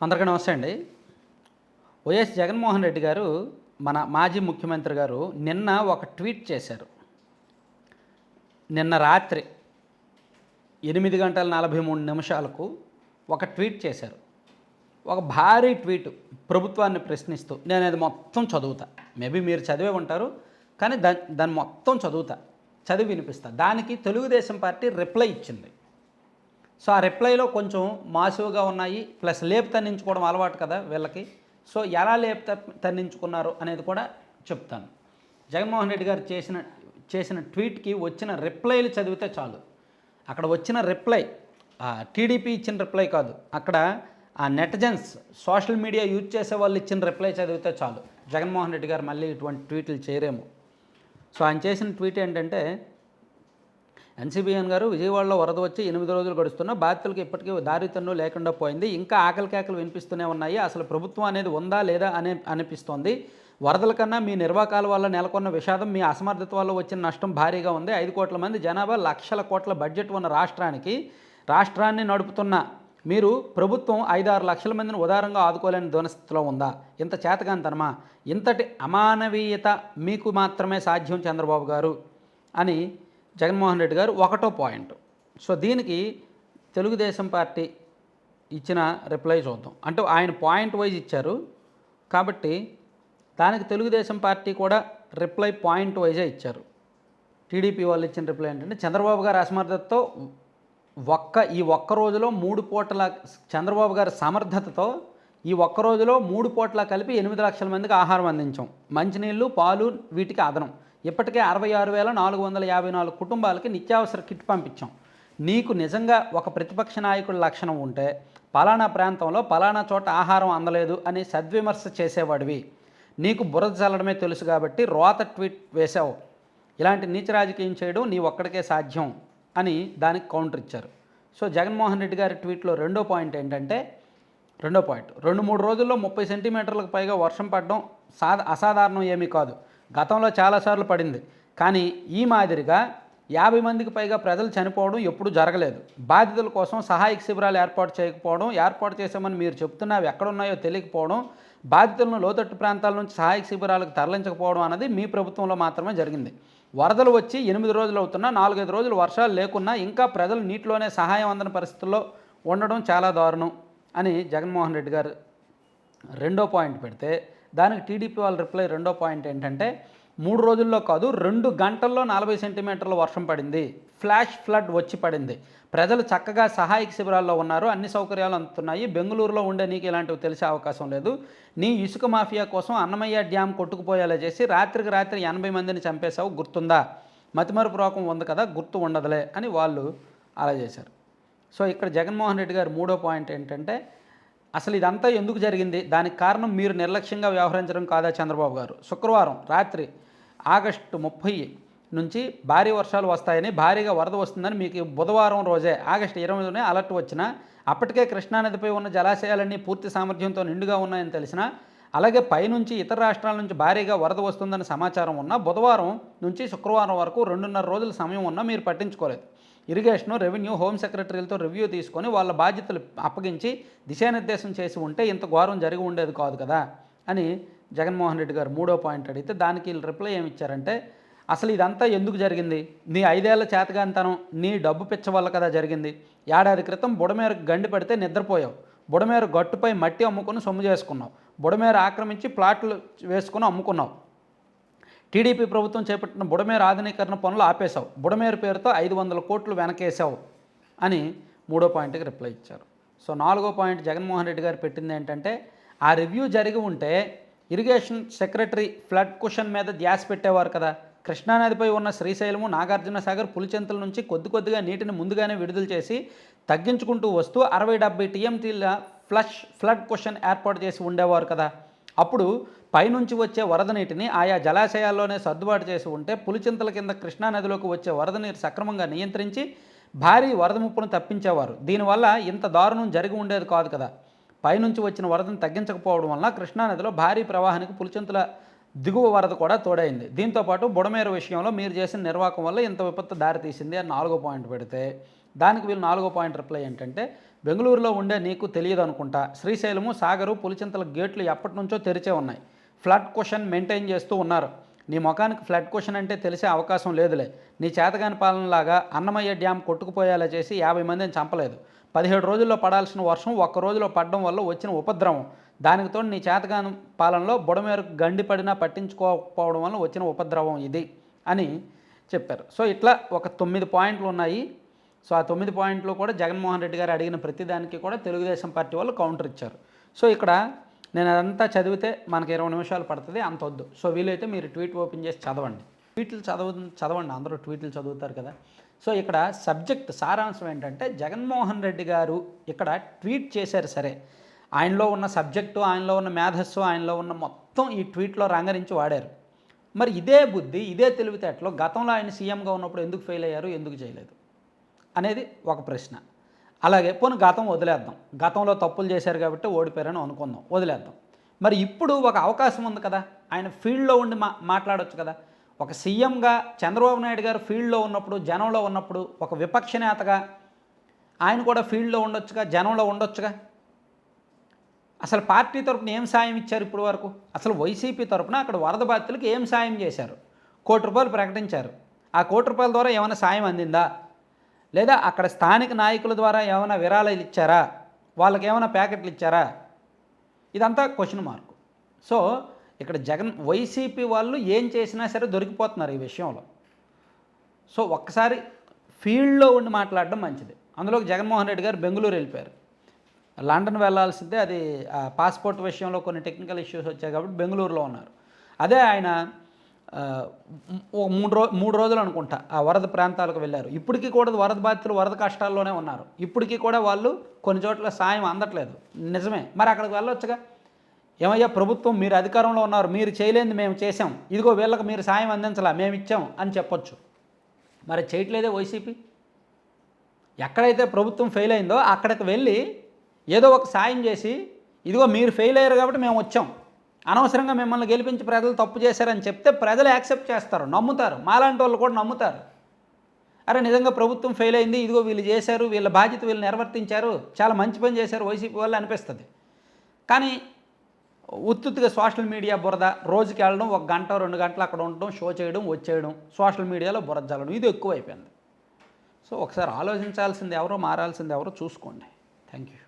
అందరికీ నమస్తే అండి. వైఎస్ జగన్మోహన్ రెడ్డి గారు, మన మాజీ ముఖ్యమంత్రి గారు నిన్న ఒక ట్వీట్ చేశారు. నిన్న రాత్రి 8:43 ఒక ట్వీట్ చేశారు. ఒక భారీ ట్వీట్ ప్రభుత్వాన్ని ప్రశ్నిస్తూ. నేను అది మొత్తం చదువుతా. మేబీ మీరు చదివే ఉంటారు, కానీ దాన్ని మొత్తం చదువుతా, చదివి వినిపిస్తా. దానికి తెలుగుదేశం పార్టీ రిప్లై ఇచ్చింది. సో ఆ రిప్లైలో కొంచెం మాసువుగా ఉన్నాయి, ప్లస్ లేపు తన్నించుకోవడం అలవాటు కదా వీళ్ళకి. సో ఎలా లేపు తన్నించుకున్నారు అనేది కూడా చెప్తాను. జగన్మోహన్ రెడ్డి గారు చేసిన ట్వీట్కి వచ్చిన రిప్లైలు చదివితే చాలు. అక్కడ వచ్చిన రిప్లై టీడీపీ ఇచ్చిన రిప్లై కాదు, అక్కడ ఆ నెటిజన్స్, సోషల్ మీడియా యూజ్ చేసే వాళ్ళు ఇచ్చిన రిప్లై చదివితే చాలు. జగన్మోహన్ రెడ్డి గారు మళ్ళీ ఇటువంటి ట్వీట్లు చేయరేమో. సో ఆయన చేసిన ట్వీట్ ఏంటంటే, ఎన్సీబీఎన్ గారు, విజయవాడలో వరద వచ్చి 8 రోజులు గడుస్తున్నా బాధితులకు ఇప్పటికీ దారితన్ను లేకుండా పోయింది. ఇంకా ఆకలి కేకలు వినిపిస్తూనే ఉన్నాయి. అసలు ప్రభుత్వం అనేది ఉందా లేదా అనిపిస్తోంది. వరదల కన్నా మీ నిర్వాకాల వల్ల నెలకొన్న విషాదం, మీ అసమర్థత వల్ల వచ్చిన నష్టం భారీగా ఉంది. 5 కోట్ల మంది జనాభా, లక్షల కోట్ల బడ్జెట్ ఉన్న రాష్ట్రాన్ని నడుపుతున్న మీరు ప్రభుత్వం 5-6 లక్షల మందిని ఉదారంగా ఆదుకోలేని దునస్థితిలో ఉందా? ఇంత చేతకాంతనమా? ఇంతటి అమానవీయత మీకు మాత్రమే సాధ్యం చంద్రబాబు గారు అని జగన్మోహన్ రెడ్డి గారు ఒకటో పాయింట్. సో దీనికి తెలుగుదేశం పార్టీ ఇచ్చిన రిప్లై చూద్దాం. అంటే ఆయన పాయింట్ వైజ్ ఇచ్చారు కాబట్టి దానికి తెలుగుదేశం పార్టీ కూడా రిప్లై పాయింట్ వైజే ఇచ్చారు. టీడీపీ వాళ్ళు ఇచ్చిన రిప్లై ఏంటంటే, చంద్రబాబు గారి అసమర్థతతో ఈ ఒక్క రోజులో 3 పూటల చంద్రబాబు గారి సమర్థతతో ఈ ఒక్క రోజులో 3 పూటల కలిపి 8 లక్షల మందికి ఆహారం అందించాం. మంచినీళ్ళు, పాలు వీటికి అదనం. ఇప్పటికే 66,454 కుటుంబాలకి నిత్యావసర కిట్ పంపించాం. నీకు నిజంగా ఒక ప్రతిపక్ష నాయకుడి లక్షణం ఉంటే పలానా ప్రాంతంలో పలానా చోట ఆహారం అందలేదు అని సద్విమర్శ చేసేవాడివి. నీకు బురద చల్లడమే తెలుసు కాబట్టి రోత ట్వీట్ వేశావు. ఇలాంటి నీచ రాజకీయం చేయడం నీ ఒక్కడికే సాధ్యం అని దానికి కౌంటర్ ఇచ్చారు. సో జగన్మోహన్ రెడ్డి గారి ట్వీట్లో రెండో పాయింట్ ఏంటంటే, 2-3 రోజుల్లో 30 సెంటీమీటర్లకు పైగా వర్షం పడడం అసాధారణం ఏమీ కాదు. గతంలో చాలాసార్లు పడింది. కానీ ఈ మాదిరిగా 50 మందికి పైగా ప్రజలు చనిపోవడం ఎప్పుడూ జరగలేదు. బాధితుల కోసం సహాయక శిబిరాలు ఏర్పాటు చేశామని మీరు చెప్తున్నా అవి ఎక్కడున్నాయో తెలియకపోవడం, బాధితులను లోతట్టు ప్రాంతాల నుంచి సహాయక శిబిరాలకు తరలించకపోవడం అన్నది మీ ప్రభుత్వంలో మాత్రమే జరిగింది. వరదలు వచ్చి 8 రోజులు అవుతున్నా, 4-5 రోజులు వర్షాలు లేకున్నా ఇంకా ప్రజలు నీటిలోనే సహాయం అందని పరిస్థితుల్లో ఉండడం చాలా దారుణం అని జగన్మోహన్ రెడ్డి గారు రెండో పాయింట్ పెడితే, దానికి టీడీపీ వాళ్ళ రిప్లై రెండో పాయింట్ ఏంటంటే, 3 రోజుల్లో కాదు 2 గంటల్లో 40 సెంటీమీటర్ల వర్షం పడింది. ఫ్లాష్ ఫ్లడ్ వచ్చి పడింది. ప్రజలు చక్కగా సహాయక శిబిరాల్లో ఉన్నారు. అన్ని సౌకర్యాలు అందుతున్నాయి. బెంగళూరులో ఉండే నీకు ఇలాంటివి తెలిసే అవకాశం లేదు. నీ ఇసుక మాఫియా కోసం అన్నమయ్య డ్యామ్ కొట్టుకుపోయేలా చేసి రాత్రికి రాత్రి 80 మందిని చంపేశావు, గుర్తుందా? మతిమరుపు రోగం ఉంది కదా, గుర్తు ఉండదులే అని వాళ్ళు అలా చేశారు. సో ఇక్కడ జగన్మోహన్ రెడ్డి గారు మూడో పాయింట్ ఏంటంటే, అసలు ఇదంతా ఎందుకు జరిగింది? దానికి కారణం మీరు నిర్లక్ష్యంగా వ్యవహరించడం కాదా చంద్రబాబు గారు? శుక్రవారం రాత్రి ఆగస్టు 30 నుంచి భారీ వర్షాలు వస్తాయని, భారీగా వరద వస్తుందని మీకు బుధవారం రోజే ఆగస్టు 20నే అలర్ట్ వచ్చినా, అప్పటికే కృష్ణానదిపై ఉన్న జలాశయాలన్నీ పూర్తి సామర్థ్యంతో నిండుగా ఉన్నాయని తెలిసినా, అలాగే పైనుంచి ఇతర రాష్ట్రాల నుంచి భారీగా వరద వస్తుందని సమాచారం ఉన్నా, బుధవారం నుంచి శుక్రవారం వరకు 2.5 రోజుల సమయం ఉన్నా మీరు పట్టించుకోలేదు. ఇరిగేషను, రెవెన్యూ, హోమ్ సెక్రటరీలతో రివ్యూ తీసుకొని వాళ్ళ బాధ్యతలు అప్పగించి దిశానిర్దేశం చేసి ఉంటే ఇంత ఘోరం జరిగి ఉండేది కాదు కదా అని జగన్మోహన్ రెడ్డి గారు మూడో పాయింట్ అడిగితే, దానికి వీళ్ళు రిప్లై ఏమి ఇచ్చారంటే, అసలు ఇదంతా ఎందుకు జరిగింది? నీ 5 ఏళ్ల చేతగాంతనం, నీ డబ్బు పిచ్చ వల్ల కదా జరిగింది. ఏడాది క్రితం బుడమేరకు గండి పడితే నిద్రపోయావు. బుడమేరు గట్టుపై మట్టి అమ్ముకుని సొమ్ము చేసుకున్నావు. బుడమేరు ఆక్రమించి ప్లాట్లు వేసుకుని అమ్ముకున్నావు. టీడీపీ ప్రభుత్వం చేపట్టిన బుడమేరు ఆధునీకరణ పనులు ఆపేశావు. బుడమేరు పేరుతో 500 కోట్లు వెనకేసావు అని మూడో పాయింట్కి రిప్లై ఇచ్చారు. సో నాలుగో పాయింట్ జగన్మోహన్ రెడ్డి గారు పెట్టింది ఏంటంటే, ఆ రివ్యూ జరిగి ఉంటే ఇరిగేషన్ సెక్రటరీ ఫ్లడ్ కుషన్ మీద ధ్యాస పెట్టేవారు కదా. కృష్ణానదిపై ఉన్న శ్రీశైలము, నాగార్జున సాగర్, పులిచెంతల నుంచి కొద్దిగా నీటిని ముందుగానే విడుదల చేసి తగ్గించుకుంటూ వస్తూ 60-70 టీఎంటీల ఫ్లడ్ కుషన్ ఏర్పాటు చేసి ఉండేవారు కదా. అప్పుడు పైనుంచి వచ్చే వరద నీటిని ఆయా జలాశయాల్లోనే సర్దుబాటు చేసి ఉంటే పులిచింతల కింద కృష్ణానదిలోకి వచ్చే వరద నీరు సక్రమంగా నియంత్రించి భారీ వరద ముప్పును తప్పించేవారు. దీనివల్ల ఇంత దారుణం జరిగి ఉండేది కాదు కదా. పైనుంచి వచ్చిన వరదను తగ్గించకపోవడం వల్ల కృష్ణానదిలో భారీ ప్రవాహానికి పులిచింతల దిగువ వరద కూడా తోడైంది. దీంతోపాటు బుడమేరు విషయంలో మీరు చేసిన నిర్వాహకం వల్ల ఇంత విపత్తు దారితీసింది అని 4వ పాయింట్ పెడితే, దానికి వీళ్ళు 4వ పాయింట్ రిప్లై ఏంటంటే, బెంగుళూరులో ఉండే నీకు తెలియదు అనుకుంటా, శ్రీశైలము, సాగరు, పులిచింతల గేట్లు ఎప్పటి నుంచో తెరిచే ఉన్నాయి. ఫ్లడ్ క్వశ్చన్ మెయింటైన్ చేస్తూ ఉన్నారు. నీ ముఖానికి ఫ్లడ్ క్వశ్చన్ అంటే తెలిసే అవకాశం లేదులే. నీ చేతగాని పాలనలాగా అన్నమయ్య డ్యామ్ కొట్టుకుపోయేలా చేసి 50 మందిని చంపలేదు. 17 రోజుల్లో పడాల్సిన వర్షం ఒక్క రోజులో పడడం వల్ల వచ్చిన ఉపద్రవం, దానికి తోడు నీ చేతగాని పాలనలో బుడమేరకు గండి పడినా పట్టించుకోకపోవడం వల్ల వచ్చిన ఉపద్రవం ఇది అని చెప్పారు. సో ఇట్లా ఒక 9 పాయింట్లు ఉన్నాయి. సో ఆ 9 పాయింట్లు కూడా జగన్మోహన్ రెడ్డి గారు అడిగిన ప్రతిదానికి కూడా తెలుగుదేశం పార్టీ వాళ్ళు కౌంటర్ ఇచ్చారు. సో ఇక్కడ నేను అదంతా చదివితే మనకి 20 నిమిషాలు పడుతుంది, అంత వద్దు. సో వీలైతే మీరు ట్వీట్ ఓపెన్ చేసి చదవండి. ట్వీట్లు చదవండి, అందరూ ట్వీట్లు చదువుతారు కదా. సో ఇక్కడ సబ్జెక్ట్ సారాంశం ఏంటంటే, జగన్మోహన్ రెడ్డి గారు ఇక్కడ ట్వీట్ చేశారు సరే, ఆయనలో ఉన్న సబ్జెక్టు, ఆయనలో ఉన్న మేధస్సు, ఆయనలో ఉన్న మొత్తం ఈ ట్వీట్లో రంగరించి వాడారు. మరి ఇదే బుద్ధి, ఇదే తెలివితేటలో గతంలో ఆయన సీఎంగా ఉన్నప్పుడు ఎందుకు ఫెయిల్ అయ్యారు, ఎందుకు చేయలేదు అనేది ఒక ప్రశ్న. అలాగే పోనీ గతం వదిలేద్దాం, గతంలో తప్పులు చేశారు కాబట్టి ఓడిపోయారని అనుకుందాం, వదిలేద్దాం. మరి ఇప్పుడు ఒక అవకాశం ఉంది కదా, ఆయన ఫీల్డ్లో ఉండి మాట్లాడవచ్చు కదా. ఒక సీఎంగా చంద్రబాబు నాయుడు గారు ఫీల్డ్లో ఉన్నప్పుడు, జనంలో ఉన్నప్పుడు, ఒక విపక్ష నేతగా ఆయన కూడా ఫీల్డ్లో ఉండొచ్చుగా, జనంలో ఉండొచ్చుగా. అసలు పార్టీ తరపున ఏం సాయం ఇచ్చారు ఇప్పుడు వరకు? అసలు వైసీపీ తరపున అక్కడ వరద బాధితులకు ఏం సాయం చేశారు? ₹1 ప్రకటించారు. ఆ ₹1 ద్వారా ఏమైనా సాయం అందిందా? లేదా అక్కడ స్థానిక నాయకుల ద్వారా ఏమైనా విరాళాలు ఇచ్చారా? వాళ్ళకి ఏమైనా ప్యాకెట్లు ఇచ్చారా? ఇదంతా క్వశ్చన్ మార్కు. సో ఇక్కడ వైసీపీ వాళ్ళు ఏం చేసినా సరే దొరికిపోతున్నారు ఈ విషయంలో. సో ఒక్కసారి ఫీల్డ్లో ఉండి మాట్లాడడం మంచిది. అందులోకి జగన్మోహన్ రెడ్డి గారు బెంగళూరు వెళ్ళిపోయారు. లండన్ వెళ్ళాల్సిందే, అది పాస్పోర్ట్ విషయంలో కొన్ని టెక్నికల్ ఇష్యూస్ వచ్చాయి కాబట్టి బెంగళూరులో ఉన్నారు. అదే ఆయన మూడు రోజులు అనుకుంటా ఆ వరద ప్రాంతాలకు వెళ్ళారు. ఇప్పటికీ కూడా వరద బాధితులు వరద కష్టాల్లోనే ఉన్నారు. ఇప్పటికీ కూడా వాళ్ళు కొన్ని చోట్ల సాయం అందట్లేదు, నిజమే. మరి అక్కడికి వెళ్ళొచ్చుగా. ఏమయ్యా ప్రభుత్వం, మీరు అధికారంలో ఉన్నారు, మీరు చేయలేనిది మేము చేసాం, ఇదిగో వీళ్ళకి మీరు సాయం అందించలా, మేము ఇచ్చాం అని చెప్పొచ్చు. మరి చేయట్లేదే వైసీపీ. ఎక్కడైతే ప్రభుత్వం ఫెయిల్ అయిందో అక్కడికి వెళ్ళి ఏదో ఒక సాయం చేసి, ఇదిగో మీరు ఫెయిల్ అయ్యారు కాబట్టి మేము వచ్చాం, అనవసరంగా మిమ్మల్ని గెలిపించి ప్రజలు తప్పు చేశారని చెప్తే ప్రజలు యాక్సెప్ట్ చేస్తారు, నమ్ముతారు. మాలాంటి వాళ్ళు కూడా నమ్ముతారు. అరే నిజంగా ప్రభుత్వం ఫెయిల్ అయింది, ఇదిగో వీళ్ళు చేశారు, వీళ్ళ బాధ్యత వీళ్ళు నిర్వర్తించారు, చాలా మంచి పని చేశారు వైసీపీ వాళ్ళు అనిపిస్తుంది. కానీ ఉత్తుగా సోషల్ మీడియా బురద, రోజుకి వెళ్ళడం, 1 గంట 2 గంటలు అక్కడ ఉండడం, షో చేయడం, వచ్చేయడం, సోషల్ మీడియాలో బురద జల్లడం, ఇది ఎక్కువైపోయింది. సో ఒకసారి ఆలోచించాల్సింది ఎవరో, మారాల్సింది ఎవరో చూసుకోండి. Thank you.